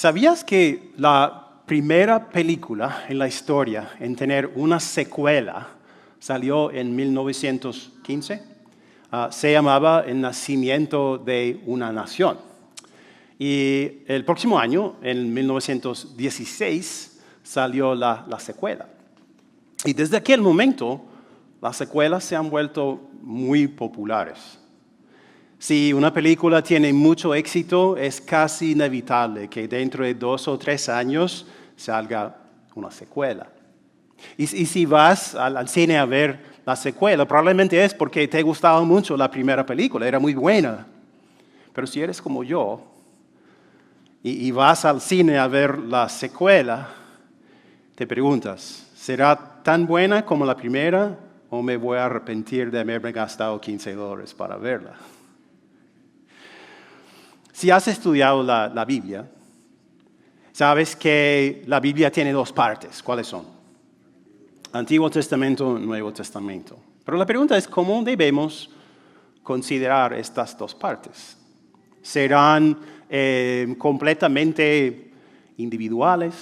¿Sabías que la primera película en la historia en tener una secuela salió en 1915? Se llamaba El nacimiento de una nación. Y el próximo año, en 1916, salió la secuela. Y desde aquel momento, las secuelas se han vuelto muy populares. Si una película tiene mucho éxito, es casi inevitable que dentro de 2 o 3 años salga una secuela. Y si vas al cine a ver la secuela, probablemente es porque te gustaba mucho la primera película, era muy buena. Pero si eres como yo y vas al cine a ver la secuela, te preguntas, ¿será tan buena como la primera o me voy a arrepentir de haberme gastado $15 para verla? Si has estudiado la Biblia, sabes que la Biblia tiene 2 partes. ¿Cuáles son? Antiguo Testamento, Nuevo Testamento. Pero la pregunta es, ¿cómo debemos considerar estas 2 partes? ¿Serán completamente individuales?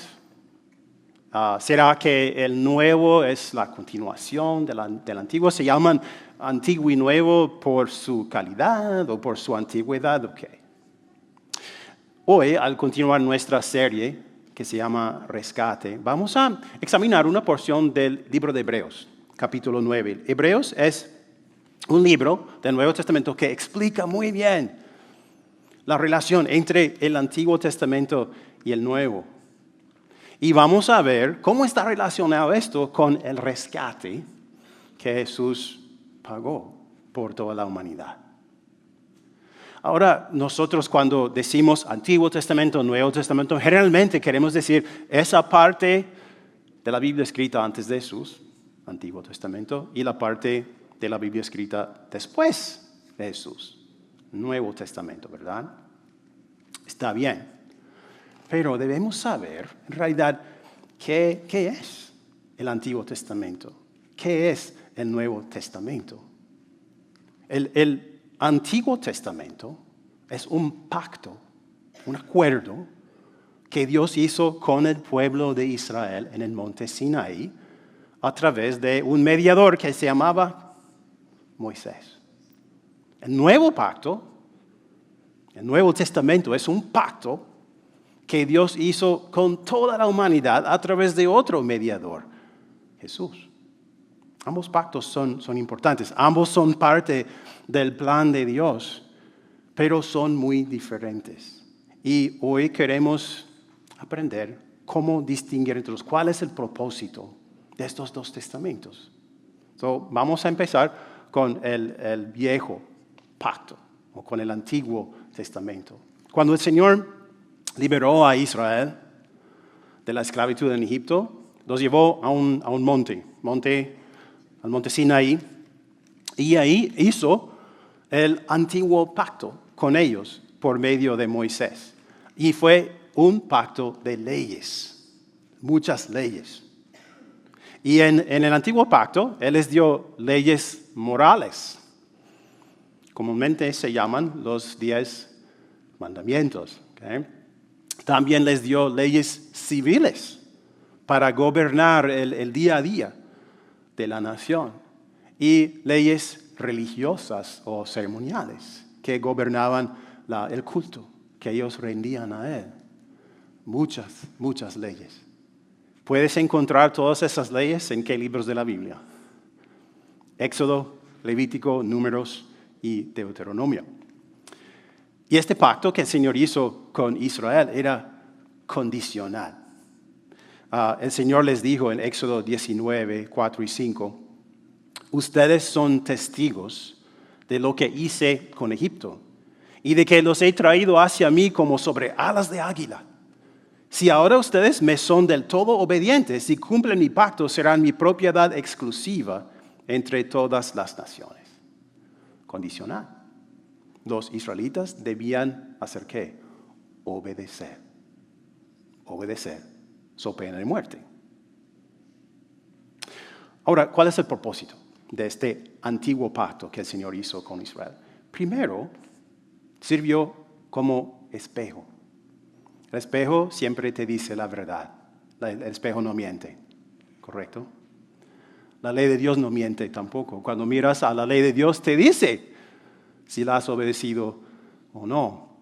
¿Será que el Nuevo es la continuación del Antiguo? ¿Se llaman Antiguo y Nuevo por su calidad o por su antigüedad? Okay. Hoy, al continuar nuestra serie, que se llama Rescate, vamos a examinar una porción del libro de Hebreos, capítulo 9. Hebreos es un libro del Nuevo Testamento que explica muy bien la relación entre el Antiguo Testamento y el Nuevo. Y vamos a ver cómo está relacionado esto con el rescate que Jesús pagó por toda la humanidad. Ahora, nosotros cuando decimos Antiguo Testamento, Nuevo Testamento, generalmente queremos decir esa parte de la Biblia escrita antes de Jesús, Antiguo Testamento, y la parte de la Biblia escrita después de Jesús, Nuevo Testamento, ¿verdad? Está bien, pero debemos saber, en realidad, qué es el Antiguo Testamento, qué es el Nuevo Testamento. El Antiguo Testamento es un pacto, un acuerdo que Dios hizo con el pueblo de Israel en el monte Sinaí a través de un mediador que se llamaba Moisés. El nuevo pacto, el Nuevo Testamento es un pacto que Dios hizo con toda la humanidad a través de otro mediador, Jesús. Ambos pactos son importantes, ambos son parte del plan de Dios, pero son muy diferentes. Y hoy queremos aprender cómo distinguir entre los, cuál es el propósito de estos 2 testamentos. Vamos a empezar con el viejo pacto, o con el Antiguo Testamento. Cuando el Señor liberó a Israel de la esclavitud en Egipto, los llevó a un monte al monte Sinaí, y ahí hizo el antiguo pacto con ellos por medio de Moisés. Y fue un pacto de leyes, muchas leyes. Y en el antiguo pacto, Él les dio leyes morales. Comúnmente se llaman los 10 mandamientos. ¿Okay? También les dio leyes civiles para gobernar el día a día de la nación, y leyes religiosas o ceremoniales que gobernaban el culto que ellos rendían a Él. Muchas leyes. Puedes encontrar todas esas leyes en qué libros de la Biblia: Éxodo, Levítico, Números y Deuteronomio. Y este pacto que el Señor hizo con Israel era condicional. El Señor les dijo en Éxodo 19, 4 y 5, ustedes son testigos de lo que hice con Egipto y de que los he traído hacia mí como sobre alas de águila. Si ahora ustedes me son del todo obedientes y cumplen mi pacto, serán mi propiedad exclusiva entre todas las naciones. Condicional. Los israelitas debían hacer ¿qué? Obedecer. So pena de muerte. Ahora, ¿cuál es el propósito de este antiguo pacto que el Señor hizo con Israel? Primero, sirvió como espejo. El espejo siempre te dice la verdad. El espejo no miente, ¿correcto? La ley de Dios no miente tampoco. Cuando miras a la ley de Dios te dice si la has obedecido o no.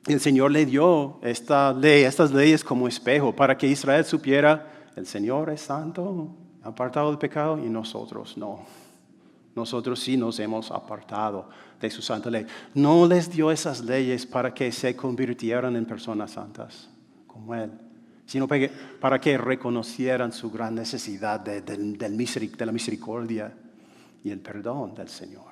El Señor le dio estas leyes como espejo para que Israel supiera, el Señor es santo, apartado del pecado, y nosotros no. Nosotros sí nos hemos apartado de su santa ley. No les dio esas leyes para que se convirtieran en personas santas como Él, sino para que reconocieran su gran necesidad de la misericordia y el perdón del Señor.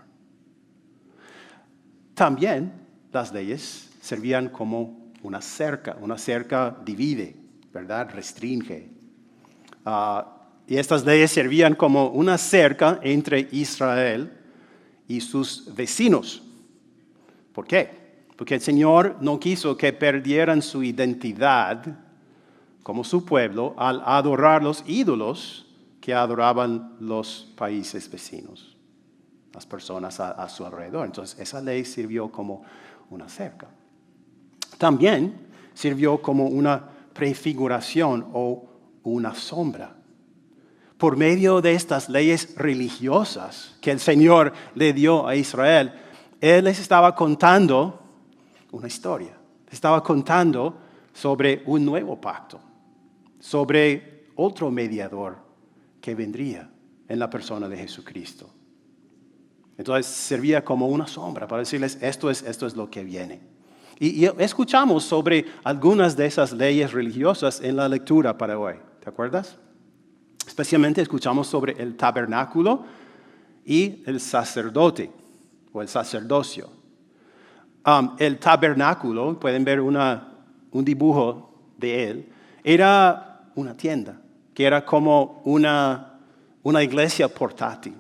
También las leyes servían como una cerca divide, ¿verdad? Restringe. Y estas leyes servían como una cerca entre Israel y sus vecinos. ¿Por qué? Porque el Señor no quiso que perdieran su identidad como su pueblo al adorar los ídolos que adoraban los países vecinos, las personas a su alrededor. Entonces, esa ley sirvió como una cerca. También sirvió como una prefiguración o una sombra. Por medio de estas leyes religiosas que el Señor le dio a Israel, Él les estaba contando una historia. Estaba contando sobre un nuevo pacto, sobre otro mediador que vendría en la persona de Jesucristo. Entonces servía como una sombra para decirles, esto es lo que viene. Y escuchamos sobre algunas de esas leyes religiosas en la lectura para hoy. ¿Te acuerdas? Especialmente escuchamos sobre el tabernáculo y el sacerdote o el sacerdocio. El tabernáculo, pueden ver un dibujo de él, era una tienda, que era como una iglesia portátil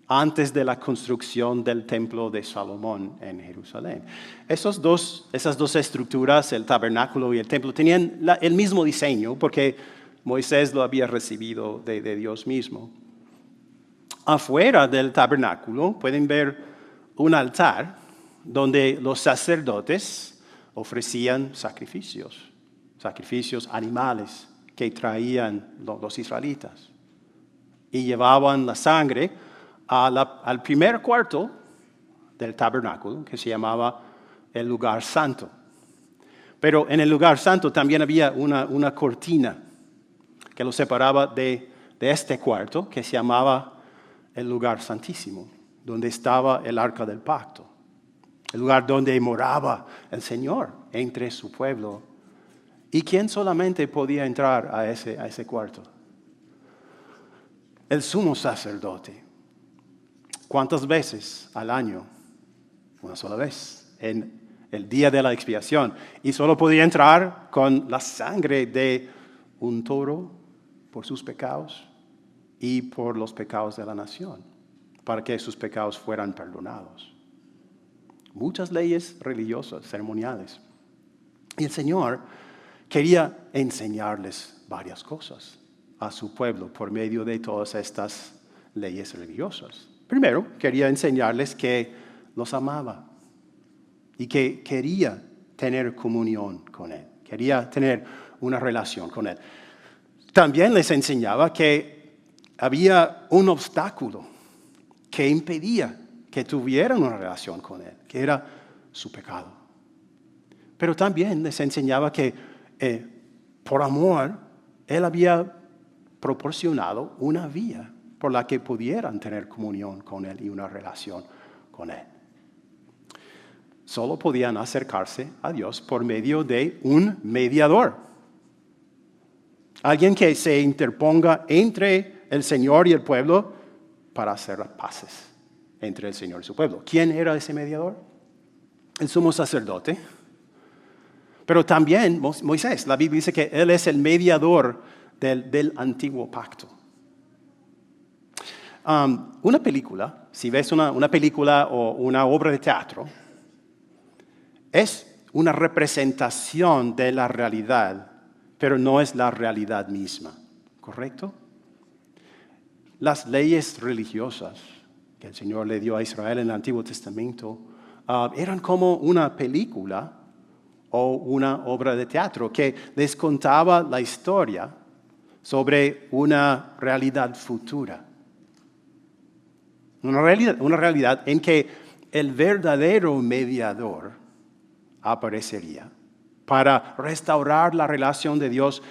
antes de la construcción del templo de Salomón en Jerusalén. Esas dos estructuras, el tabernáculo y el templo, tenían el mismo diseño porque Moisés lo había recibido de Dios mismo. Afuera del tabernáculo pueden ver un altar donde los sacerdotes ofrecían sacrificios animales que traían los israelitas. Y llevaban la sangre al primer cuarto del tabernáculo, que se llamaba el lugar santo. Pero en el lugar santo también había una cortina que lo separaba de este cuarto, que se llamaba el lugar santísimo, donde estaba el arca del pacto, el lugar donde moraba el Señor entre su pueblo. ¿Y quién solamente podía entrar a ese cuarto? El sumo sacerdote. ¿Cuántas veces al año? Una sola vez, en el día de la expiación. Y solo podía entrar con la sangre de un toro por sus pecados y por los pecados de la nación, para que sus pecados fueran perdonados. Muchas leyes religiosas, ceremoniales. Y el Señor quería enseñarles varias cosas a su pueblo por medio de todas estas leyes religiosas. Primero, quería enseñarles que los amaba y que quería tener comunión con Él, quería tener una relación con Él. También les enseñaba que había un obstáculo que impedía que tuvieran una relación con Él, que era su pecado. Pero también les enseñaba que por amor Él había proporcionado una vía por la que pudieran tener comunión con Él y una relación con Él. Solo podían acercarse a Dios por medio de un mediador. Alguien que se interponga entre el Señor y el pueblo para hacer las paces entre el Señor y su pueblo. ¿Quién era ese mediador? El sumo sacerdote. Pero también Moisés. La Biblia dice que él es el mediador del antiguo pacto. Una película, si ves una película o una obra de teatro, es una representación de la realidad, pero no es la realidad misma, ¿correcto? Las leyes religiosas que el Señor le dio a Israel en el Antiguo Testamento eran como una película o una obra de teatro que les contaba la historia sobre una realidad futura. Una realidad en que el verdadero mediador aparecería para restaurar la relación de Dios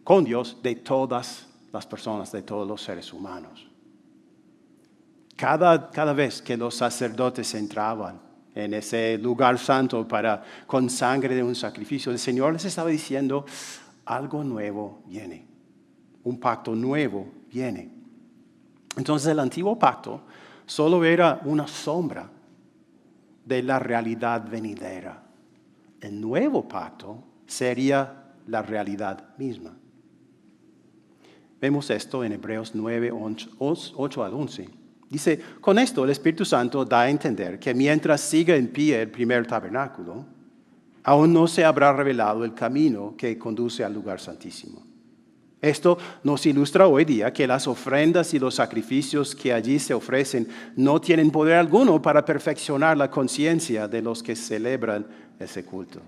con Dios de todas las personas, de todos los seres humanos. Cada vez que los sacerdotes entraban en ese lugar santo con sangre de un sacrificio, el Señor les estaba diciendo, algo nuevo viene, un pacto nuevo viene. Entonces el antiguo pacto solo era una sombra de la realidad venidera. El nuevo pacto sería la realidad misma. Vemos esto en Hebreos 9, 8 al 11. Dice, con esto el Espíritu Santo da a entender que mientras siga en pie el primer tabernáculo, aún no se habrá revelado el camino que conduce al lugar santísimo. Esto nos ilustra hoy día que las ofrendas y los sacrificios que allí se ofrecen no tienen poder alguno para perfeccionar la conciencia de los que celebran ese culto.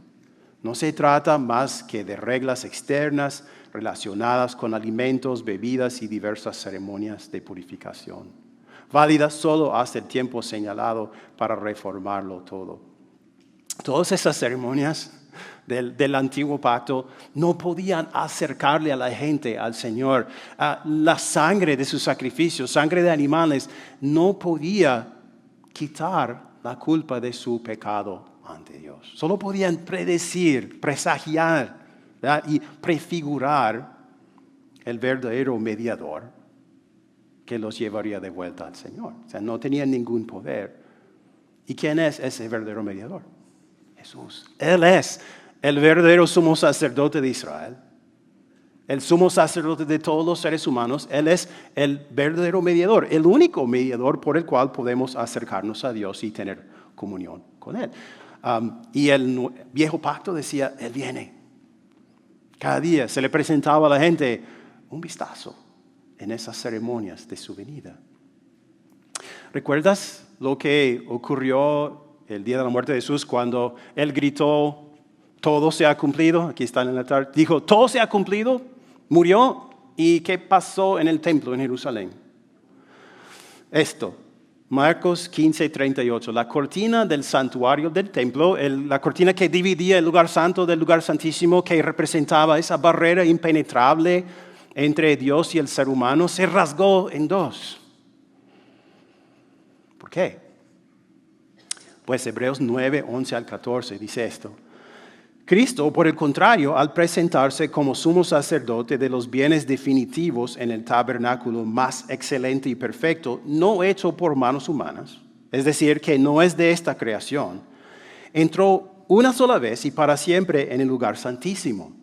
No se trata más que de reglas externas relacionadas con alimentos, bebidas y diversas ceremonias de purificación, válidas solo hasta el tiempo señalado para reformarlo todo. Todas esas ceremonias del antiguo pacto no podían acercarle a la gente al Señor. La sangre de sus sacrificios, sangre de animales, no podía quitar la culpa de su pecado ante Dios. Solo podían predecir, presagiar, ¿verdad? Y prefigurar el verdadero mediador que los llevaría de vuelta al Señor. O sea, no tenían ningún poder. ¿Y quién es ese verdadero mediador? Jesús. Él es el verdadero sumo sacerdote de Israel, el sumo sacerdote de todos los seres humanos. Él es el verdadero mediador, el único mediador por el cual podemos acercarnos a Dios y tener comunión con Él. Y el viejo pacto decía, Él viene. Cada día se le presentaba a la gente un vistazo en esas ceremonias de su venida. ¿Recuerdas lo que ocurrió el día de la muerte de Jesús cuando Él gritó, todo se ha cumplido? Aquí está en el altar. Dijo, todo se ha cumplido, murió. ¿Y qué pasó en el templo en Jerusalén? Esto, Marcos 15:38, la cortina del santuario del templo, la cortina que dividía el lugar santo del lugar santísimo, que representaba esa barrera impenetrable entre Dios y el ser humano, se rasgó en dos. ¿Por qué? Pues Hebreos 9, 11 al 14 dice esto. Cristo, por el contrario, al presentarse como sumo sacerdote de los bienes definitivos en el tabernáculo más excelente y perfecto, no hecho por manos humanas, es decir, que no es de esta creación, entró una sola vez y para siempre en el lugar santísimo.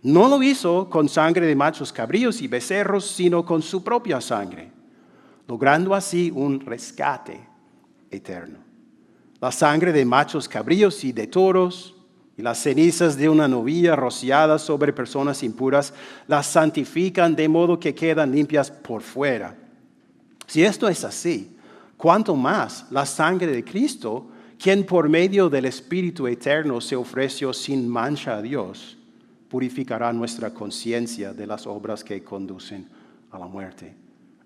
No lo hizo con sangre de machos cabríos y becerros, sino con su propia sangre, logrando así un rescate eterno. La sangre de machos cabríos y de toros y las cenizas de una novilla rociadas sobre personas impuras las santifican de modo que quedan limpias por fuera. Si esto es así, ¿cuánto más la sangre de Cristo, quien por medio del Espíritu Eterno se ofreció sin mancha a Dios, purificará nuestra conciencia de las obras que conducen a la muerte,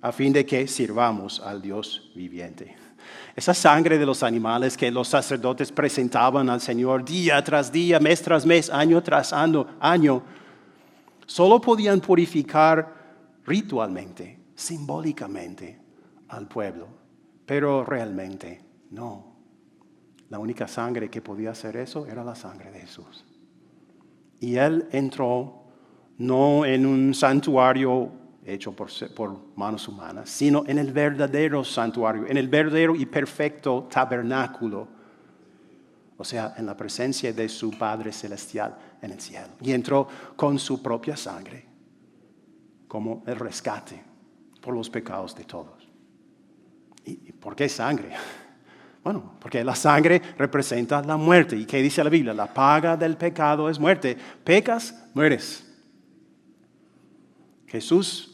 a fin de que sirvamos al Dios viviente? Esa sangre de los animales que los sacerdotes presentaban al Señor día tras día, mes tras mes, año tras año, solo podían purificar ritualmente, simbólicamente al pueblo, pero realmente no. La única sangre que podía hacer eso era la sangre de Jesús. Y Él entró no en un santuario hecho por manos humanas, sino en el verdadero santuario, en el verdadero y perfecto tabernáculo, o sea, en la presencia de su Padre Celestial en el cielo. Y entró con su propia sangre, como el rescate por los pecados de todos. ¿Y por qué sangre? Bueno, porque la sangre representa la muerte. ¿Y qué dice la Biblia? La paga del pecado es muerte. Pecas, mueres. Jesús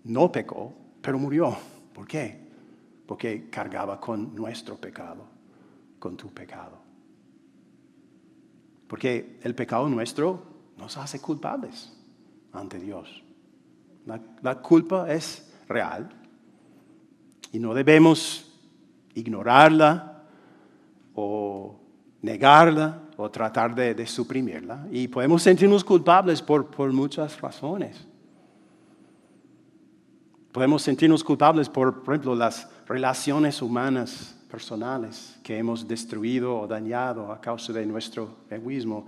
no pecó, pero murió. ¿Por qué? Porque cargaba con nuestro pecado, con tu pecado. Porque el pecado nuestro nos hace culpables ante Dios. La culpa es real y no debemos ignorarla o negarla o tratar de suprimirla. Y podemos sentirnos culpables por muchas razones. Podemos sentirnos culpables por ejemplo, las relaciones humanas personales que hemos destruido o dañado a causa de nuestro egoísmo.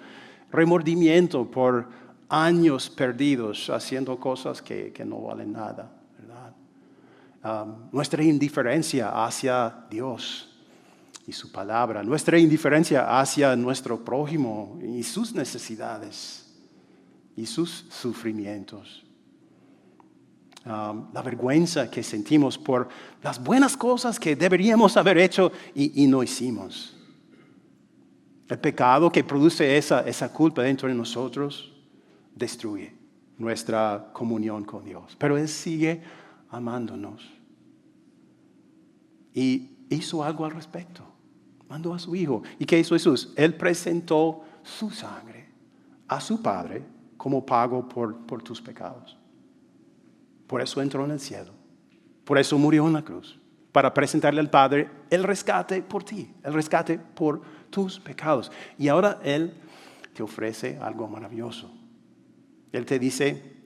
Remordimiento por años perdidos haciendo cosas que no valen nada, ¿verdad? Nuestra indiferencia hacia Dios y su palabra, nuestra indiferencia hacia nuestro prójimo y sus necesidades y sus sufrimientos. La vergüenza que sentimos por las buenas cosas que deberíamos haber hecho y no hicimos. El pecado que produce esa culpa dentro de nosotros destruye nuestra comunión con Dios. Pero Él sigue amándonos. Y hizo algo al respecto. Mandó a su Hijo. ¿Y qué hizo Jesús? Él presentó su sangre a su Padre como pago por tus pecados. Por eso entró en el cielo. Por eso murió en la cruz. Para presentarle al Padre el rescate por ti. El rescate por tus pecados. Y ahora Él te ofrece algo maravilloso. Él te dice,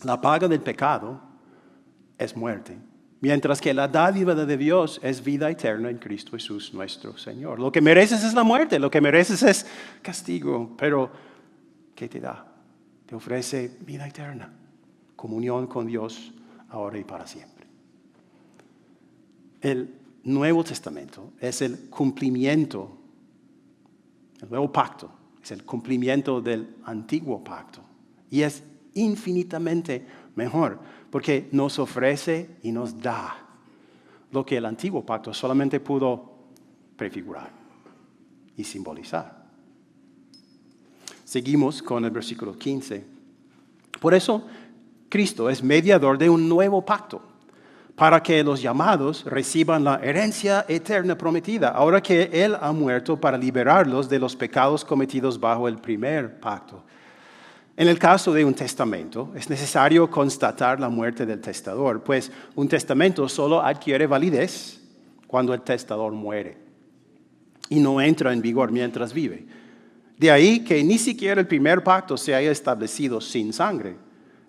la paga del pecado es muerte. Mientras que la dádiva de Dios es vida eterna en Cristo Jesús nuestro Señor. Lo que mereces es la muerte. Lo que mereces es castigo. Pero, ¿qué te da? Te ofrece vida eterna. Comunión con Dios ahora y para siempre. El Nuevo Testamento es el cumplimiento, el nuevo pacto, es el cumplimiento del antiguo pacto. Y es infinitamente mejor, porque nos ofrece y nos da lo que el antiguo pacto solamente pudo prefigurar y simbolizar. Seguimos con el versículo 15. Por eso, Cristo es mediador de un nuevo pacto, para que los llamados reciban la herencia eterna prometida, ahora que Él ha muerto para liberarlos de los pecados cometidos bajo el primer pacto. En el caso de un testamento, es necesario constatar la muerte del testador, pues un testamento solo adquiere validez cuando el testador muere y no entra en vigor mientras vive. De ahí que ni siquiera el primer pacto se haya establecido sin sangre.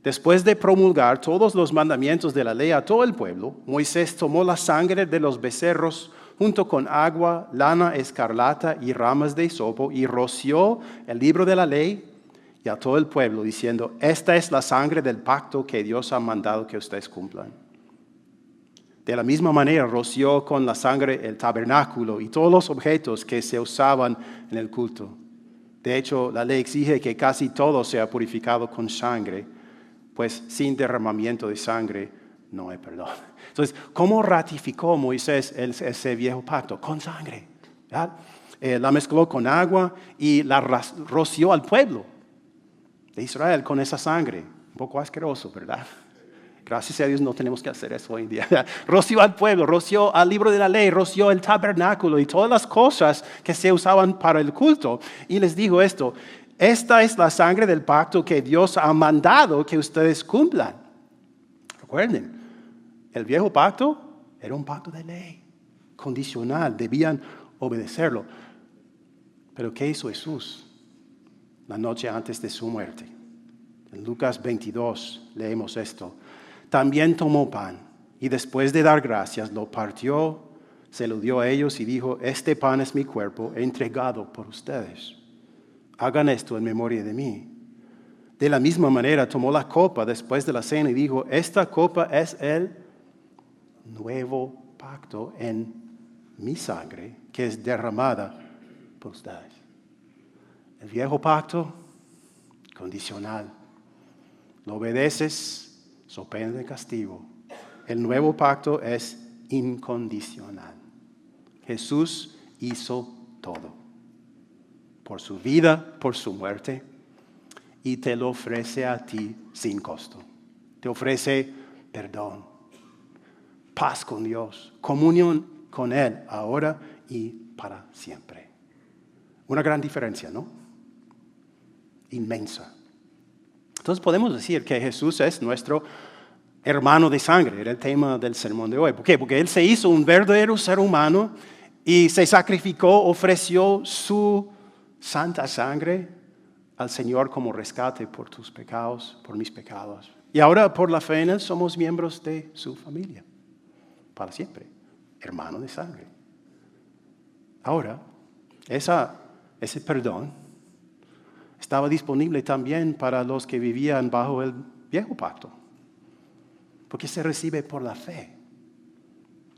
Después de promulgar todos los mandamientos de la ley a todo el pueblo, Moisés tomó la sangre de los becerros junto con agua, lana escarlata y ramas de hisopo y roció el libro de la ley y a todo el pueblo diciendo, esta es la sangre del pacto que Dios ha mandado que ustedes cumplan. De la misma manera roció con la sangre el tabernáculo y todos los objetos que se usaban en el culto. De hecho, la ley exige que casi todo sea purificado con sangre, pues sin derramamiento de sangre no hay perdón. Entonces, ¿cómo ratificó Moisés ese viejo pacto? Con sangre, ¿verdad? La mezcló con agua y la roció al pueblo de Israel con esa sangre. Un poco asqueroso, ¿verdad? Gracias a Dios no tenemos que hacer eso hoy en día. Roció al pueblo, roció al libro de la ley, roció el tabernáculo y todas las cosas que se usaban para el culto. Y les dijo esto, esta es la sangre del pacto que Dios ha mandado que ustedes cumplan. Recuerden, el viejo pacto era un pacto de ley, condicional, debían obedecerlo. Pero ¿qué hizo Jesús la noche antes de su muerte? En Lucas 22 leemos esto. También tomó pan y después de dar gracias lo partió, se lo dio a ellos y dijo, este pan es mi cuerpo entregado por ustedes. Hagan esto en memoria de mí. De la misma manera tomó la copa después de la cena y dijo, esta copa es el nuevo pacto en mi sangre que es derramada por ustedes. El viejo pacto, condicional. Lo obedeces, so pena de castigo. El nuevo pacto es incondicional. Jesús hizo todo. Por su vida, por su muerte. Y te lo ofrece a ti sin costo. Te ofrece perdón, paz con Dios, comunión con Él ahora y para siempre. Una gran diferencia, ¿no? inmensa. Entonces podemos decir que Jesús es nuestro hermano de sangre. Era el tema del sermón de hoy. ¿Por qué? Porque Él se hizo un verdadero ser humano y se sacrificó, ofreció su santa sangre al Señor como rescate por tus pecados, por mis pecados. Y ahora por la fe en Él somos miembros de su familia. Para siempre. Hermano de sangre. Ahora, ese perdón estaba disponible también para los que vivían bajo el viejo pacto. Porque se recibe por la fe,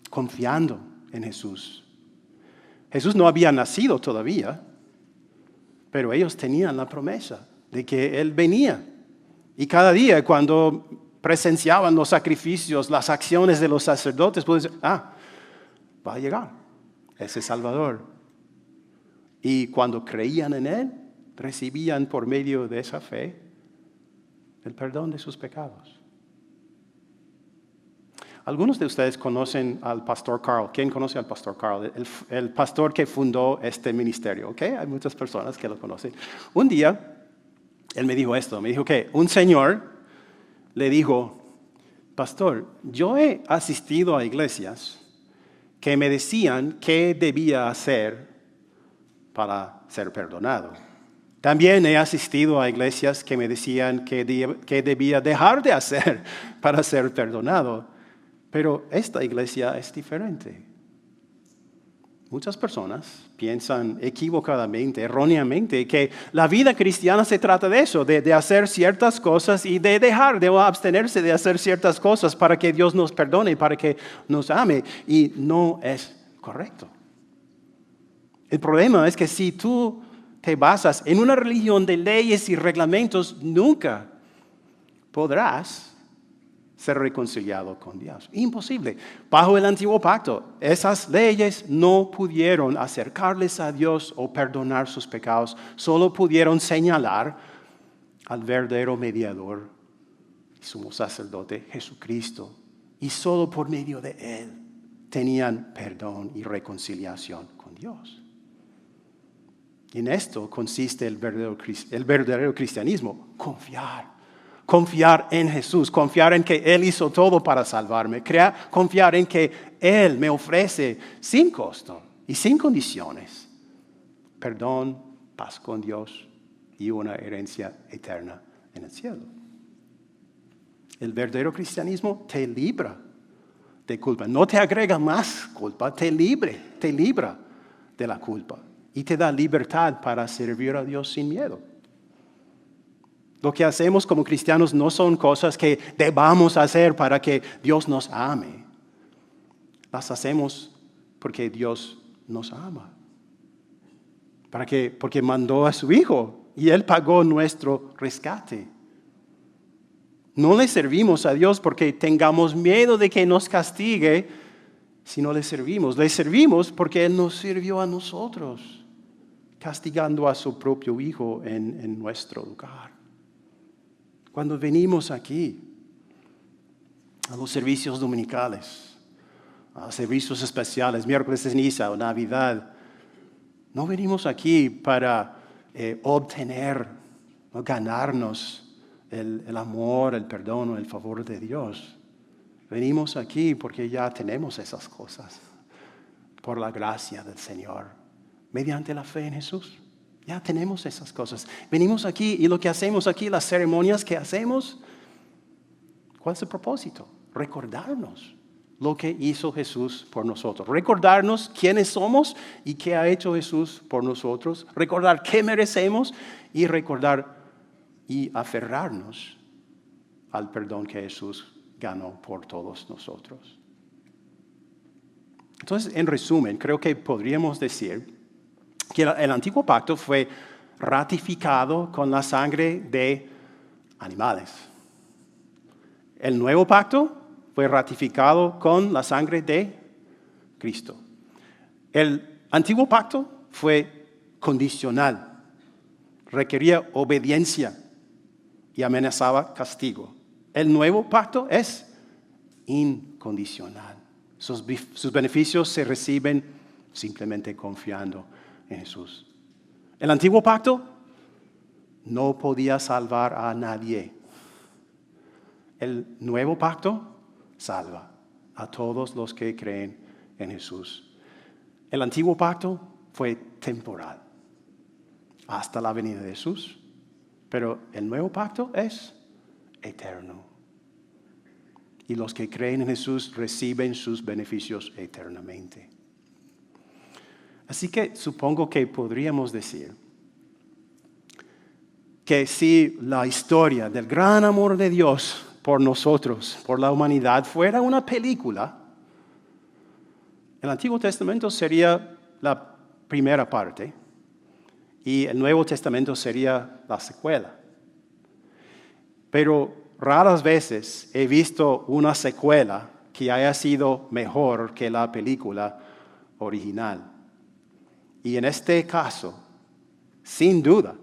confiando en Jesús. Jesús no había nacido todavía, pero ellos tenían la promesa de que Él venía. Y cada día cuando presenciaban los sacrificios, las acciones de los sacerdotes, pueden decir, va a llegar ese Salvador. Y cuando creían en Él, recibían por medio de esa fe el perdón de sus pecados. Algunos de ustedes conocen al pastor Carl. ¿Quién conoce al pastor Carl? El pastor que fundó este ministerio. ¿Okay? Hay muchas personas que lo conocen. Un día, él me dijo esto. Me dijo que un señor le dijo, pastor, yo he asistido a iglesias que me decían qué debía hacer para ser perdonado. También he asistido a iglesias que me decían qué debía dejar de hacer para ser perdonado. Pero esta iglesia es diferente. Muchas personas piensan equivocadamente, erróneamente, que la vida cristiana se trata de eso, de hacer ciertas cosas y de abstenerse de hacer ciertas cosas para que Dios nos perdone, para que nos ame. Y no es correcto. El problema es que si tú te basas en una religión de leyes y reglamentos, nunca podrás ser reconciliado con Dios. Imposible. Bajo el antiguo pacto, esas leyes no pudieron acercarles a Dios o perdonar sus pecados. Solo pudieron señalar al verdadero mediador, sumo sacerdote, Jesucristo. Y solo por medio de Él tenían perdón y reconciliación con Dios. Y en esto consiste el verdadero cristianismo, confiar en Jesús, confiar en que Él hizo todo para salvarme, confiar en que Él me ofrece sin costo y sin condiciones perdón, paz con Dios y una herencia eterna en el cielo. El verdadero cristianismo te libra de culpa, no te agrega más culpa, te libra de la culpa y te da libertad para servir a Dios sin miedo. Lo que hacemos como cristianos no son cosas que debamos hacer para que Dios nos ame. Las hacemos porque Dios nos ama. Porque mandó a su Hijo y Él pagó nuestro rescate. No le servimos a Dios porque tengamos miedo de que nos castigue si no le servimos. Le servimos porque Él nos sirvió a nosotros, castigando a su propio Hijo en nuestro lugar. Cuando venimos aquí a los servicios dominicales, a servicios especiales, miércoles de ceniza o Navidad, no venimos aquí para obtener o ganarnos el amor, el perdón o el favor de Dios. Venimos aquí porque ya tenemos esas cosas, por la gracia del Señor, mediante la fe en Jesús. Ya tenemos esas cosas. Venimos aquí y lo que hacemos aquí, las ceremonias que hacemos, ¿cuál es el propósito? Recordarnos lo que hizo Jesús por nosotros. Recordarnos quiénes somos y qué ha hecho Jesús por nosotros. Recordar qué merecemos y recordar y aferrarnos al perdón que Jesús ganó por todos nosotros. Entonces, en resumen, creo que podríamos decir que el antiguo pacto fue ratificado con la sangre de animales. El nuevo pacto fue ratificado con la sangre de Cristo. El antiguo pacto fue condicional, requería obediencia y amenazaba castigo. El nuevo pacto es incondicional. Sus beneficios se reciben simplemente confiando en Jesús. El antiguo pacto no podía salvar a nadie. El nuevo pacto salva a todos los que creen en Jesús. El antiguo pacto fue temporal, hasta la venida de Jesús, pero el nuevo pacto es eterno. Y los que creen en Jesús reciben sus beneficios eternamente. Así que supongo que podríamos decir que si la historia del gran amor de Dios por nosotros, por la humanidad, fuera una película, el Antiguo Testamento sería la primera parte y el Nuevo Testamento sería la secuela. Pero raras veces he visto una secuela que haya sido mejor que la película original. Y en este caso, sin duda,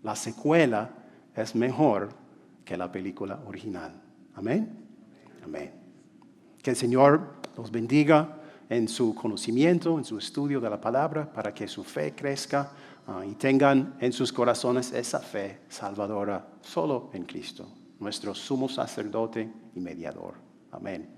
la secuela es mejor que la película original. Amén. Amén. Que el Señor los bendiga en su conocimiento, en su estudio de la palabra, para que su fe crezca y tengan en sus corazones esa fe salvadora solo en Cristo, nuestro sumo sacerdote y mediador. Amén.